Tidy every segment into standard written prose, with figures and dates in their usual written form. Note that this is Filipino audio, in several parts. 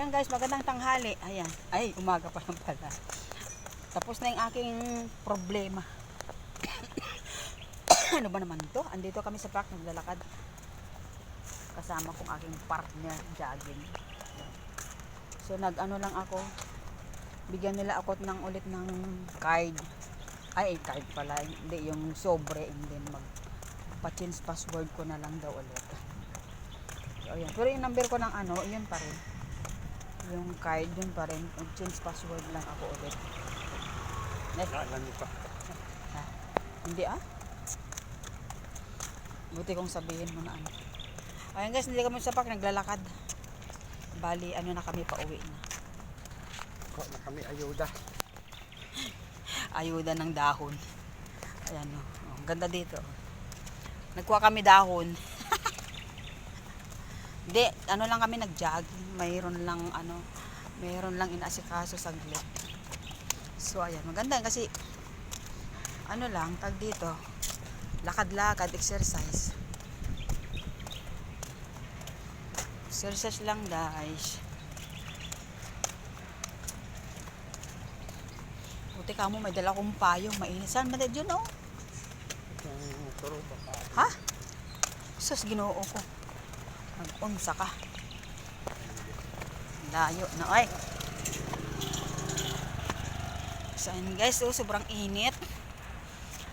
Ayan guys, magandang tanghali. Ayan. Ay, umaga pa lang pala. Tapos na yung aking problema. Ano ba naman to? Andito kami sa park, naglalakad. Kasama kong aking partner, jogging. So nag-ano lang ako. Bigyan nila ako ng ulit ng card. Ay, card pala. Hindi, yung sobre. And then magpa-change password ko na lang daw ulit. So ayan. Pero yung number ko ng ano, yun pa rin. Yung card yun pa rin. Change password lang ako ulit. Alam niyo pa. Ha? Hindi ah? Buti kong sabihin mo na ano. Ayan guys, hindi kami sa park, naglalakad. Bali, ano na kami, pauwi na. Kuha na kami ayuda. Ayuda ng dahon. Ayan o. Oh, ganda dito. Nagkuha kami dahon. Hindi, ano lang kami nag-jog. Mayroon lang inasikaso saglit. So ayan, maganda kasi ano lang, tag dito. Lakad-lakad, exercise. Exercise lang guys. Buti ka mo, may dala kong payong. Mainit. Saan ba dyan oh? Yung turo ba pa? Ha? Sus, ginoo ko. Nag-unsa ka. Layo na. Ay. So, guys, oh, sobrang init.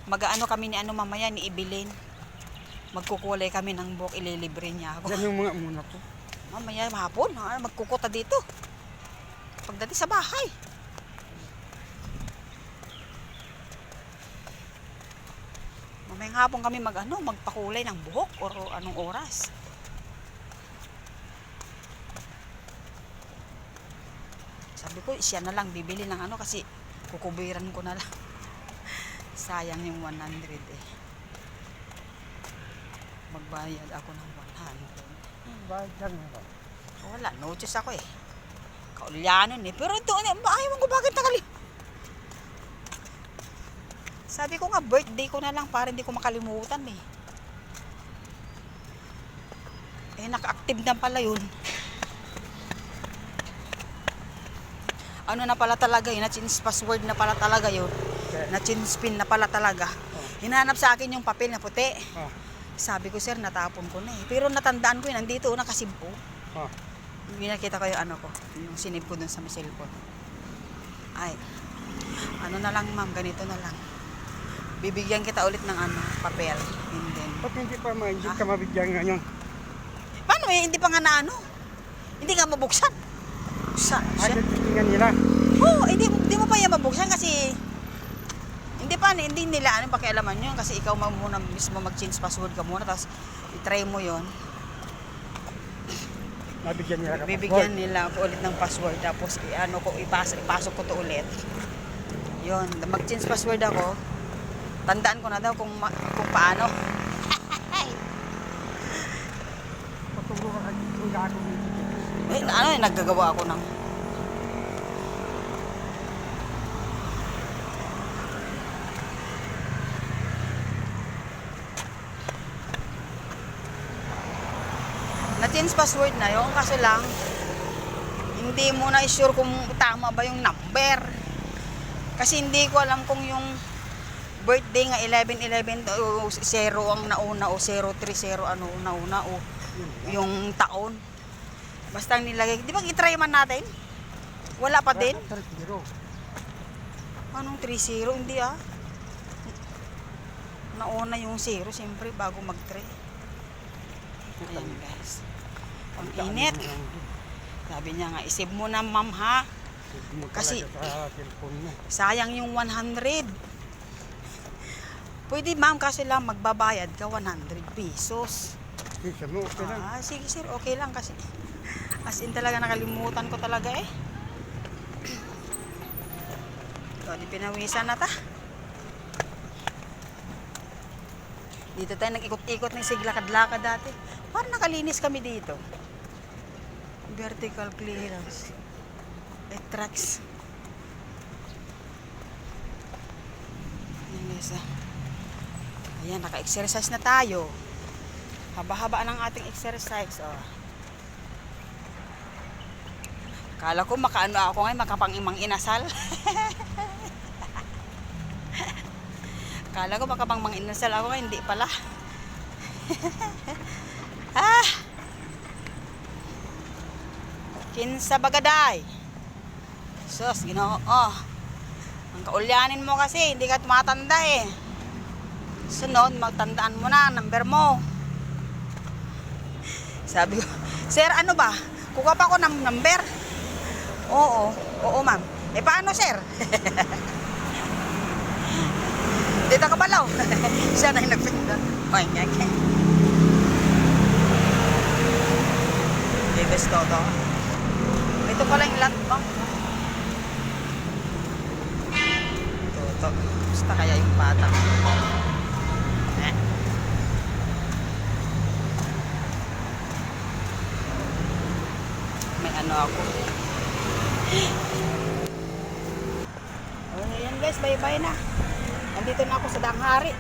Mag-ano kami ni ano mamaya, ni Ibilin. Magkukulay kami ng buhok, ililibre niya ako. Yan yung mga muna ko. Mamaya, hapon, magkukuta dito. Pagdating sa bahay. Mamayang hapon kami magpakulay ng buhok or anong oras. Sabi ko, siya na lang bibili ng ano kasi kukubiran ko na lang. Sayang yung 100 eh. Magbayad ako ng 100. Bayad lang ako. Wala, notice ako eh. Kaulyanon eh. Pero ito, ayaw ko bakit nakali. Sabi ko nga, birthday ko na lang para hindi ko makalimutan eh. Eh, naka-active na pala yun. Ano na pala talaga yun, na-change password na pala talaga yun. Na-change pin na pala talaga. Hinahanap sa akin yung papel na puti. Sabi ko, sir, natapon ko na eh. Pero natandaan ko yun, nandito, nakasib ko. Binakita ko yung ano ko, yung sinib ko dun sa may cellphone. Ay, ano na lang ma'am, ganito na lang. Bibigyan kita ulit ng ano, papel. And then, Ba't hindi pa hindi ka mabigyan ngayon? paano eh, hindi pa nga na ano? Hindi nga mabuksan. Agad titingnan nila. Oo, hindi mo pa yan mabuksan kasi hindi nila ano pakialaman yun kasi ikaw muna mismo mag-change password ka muna tapos i-try mo yon. Nabigyan nila ka Bibigyan nila ako ulit ng password tapos ipasok ko to ulit. Yon, mag-change password ako. Tandaan ko na daw kung paano. Paturo ka kung gagawin. Naggagawa ako ng na-change password na yun kaso lang hindi mo na sure kung tama ba yung number kasi hindi ko alam kung yung birthday nga 11-11 o 0 ang nauna o 030 ano nauna o yung taon basta nilagay di ba i-try man natin wala pa din anong 30 hindi nauna yung 0 siyempre bago mag-try ayan guys ang init sabi niya nga isip mo na ma'am ha kasi sayang yung 100 pwede ma'am kasi lang magbabayad ka 100 pesos okay lang. Sige sir okay lang kasi as in talaga nakalimutan ko talaga eh so di pinawisan na ta dito tayo nag-ikot-ikot ng siglakad-lakad dati parang nakalinis kami dito vertical clearance tracks ayan naka-exercise na tayo haba-haba ng ating exercise Kala ko makaano ako ngayon, makapang-imang inasal. Kala ko makapang-imang inasal ako ngayon, hindi pala. Ah! Kinsa bagaday. Sus, Ginoo. Oh. Ang kaulyanin mo kasi, hindi ka tumatanda eh. Sunod, magtandaan mo na ang number mo. Sabi ko, sir, ano ba? Kuha pa ako ng number. Oo, oo ma'am. Eh paano sir? Dito ka balaw. Siya na yung nagpinda. Oy, ngeke. Dibes todo. Ito pala yung land bank. Toto. Basta kaya yung bata. May ano ako. Ayan guys, bye-bye na. Nandito na ako sa Danghari.